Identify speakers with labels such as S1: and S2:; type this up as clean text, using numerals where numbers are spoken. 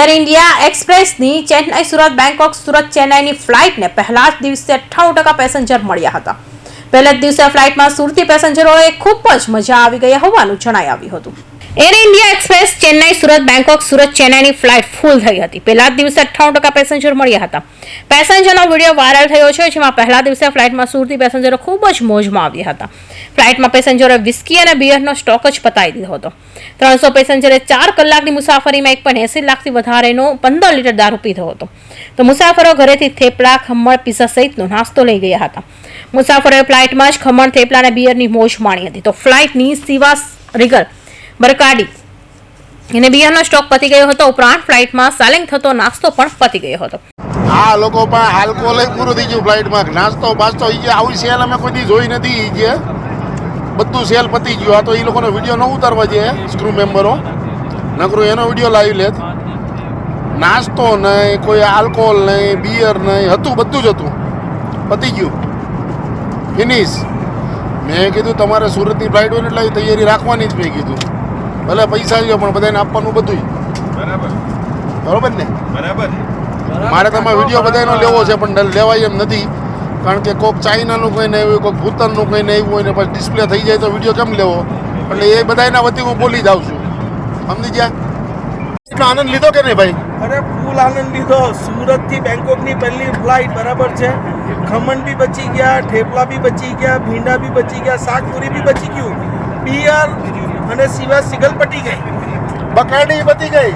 S1: Air India એક્સપ્રેસની Chennai Surat Bangkok Surat ચેન્નઈની ફ્લાઇટને પહેલા જ દિવસે 98% પેસેન્જર મળ્યા હતા. પહેલા જ દિવસે ફ્લાઇટમાં સુરતી પેસેન્જરોએ ખૂબ જ મજા આવી ગઈ હોવાનું જણાઈ આવ્યું હતું. Air India express Chennai Surat Bangkok Surat ચેન્નઈની ફ્લાઇટ ફૂલ થઈ હતી. પહેલા જ દિવસે 98% પેસેન્જર મળ્યા હતા. પેસેન્જરનો વિડીયો વાયરલ થયો છે, જેમાં પહેલા દિવસે ફ્લાઇટમાં સુરતી પેસેન્જરો ખૂબ જ મોજમાં આવ્યા હતા. ફ્લાઇટમાં પેસેન્જરોએ વિસ્કી અને બિયરનો સ્ટોક જ પતાવી દીધો હતો. 300 પેસેન્જરે 4 કલાકની મુસાફરીમાં 1.80 લાખથી વધારેનો 15 લીટર દારૂ પીધો હતો. તો મુસાફરો ઘરેથી થેપલા, ખમણ, પીઝા સહિતનો નાસ્તો લઈ ગયા હતા. મુસાફરોએ ફ્લાઇટમાં જ ખમણ, થેપલા અને બિયરની મોજ માણી હતી. તો ફ્લાઇટની સિવાસ રીગલ બરકાડી અને બિયરનો સ્ટોક પતી ગયો હતો. ઉપરાંત ફ્લાઇટમાં સેલિંગ થતો નાસ્તો પણ પતી ગયો હતો.
S2: આ લોકો પણ આલ્કોહોલ પૂરું થઈ ગયું ફ્લાઇટમાં. નાસ્તો બાસ્તો આવી સેલ અમે કોઈ દી જોઈ નથી. જે બધું સેલ પતી ગયું. આ તો એ લોકોનો વિડીયો ન ઉતારવા જોઈએ સ્ક્રૂ મેમ્બરો, નકરું એનો વિડીયો લાવી લેત. નાસ્તો નહીં, કોઈ આલ્કોહોલ નહીં, બિયર નહીં, હતું બધું જ હતું. પતી ગયું, ફિનિશ. મેં કીધું તમારે સુરતની ફ્લાઇટ હોય એટલે તૈયારી રાખવાની જ. મેં કીધું ભલે પૈસા લ્યો પણ બધાને આપવાનું બધું બરોબર ને. મારે તમારે વિડીયો બધાનો લેવો છે પણ લેવાય એમ નથી, કારણ કે કોઈક ચાઇનાનું કંઈ નહીં હોય, કોઈક ભૂતાનનું કંઈ નહીં હોય ને પછી ડિસ્પ્લે થઈ જાય તો વિડીયો કેમ લેવો? એટલે એ બધાના વતી હું બોલી જાઉં છું. સમજી ગયા? એટલો આનંદ લીધો કે નહીં ભાઈ?
S3: અરે ફૂલ આનંદ લીધો. સુરતથી બેંકોકની પહેલી ફ્લાઇટ બરાબર છે. ખમણ બી બચી ગયા, થેપલા બી બચી ગયા, ભીંડા બી બચી ગયા, શાકપુરી બી બચી ગયું, બિયર અને સિવા સિગલ પટી ગઈ,
S2: બકાડી બચી ગઈ.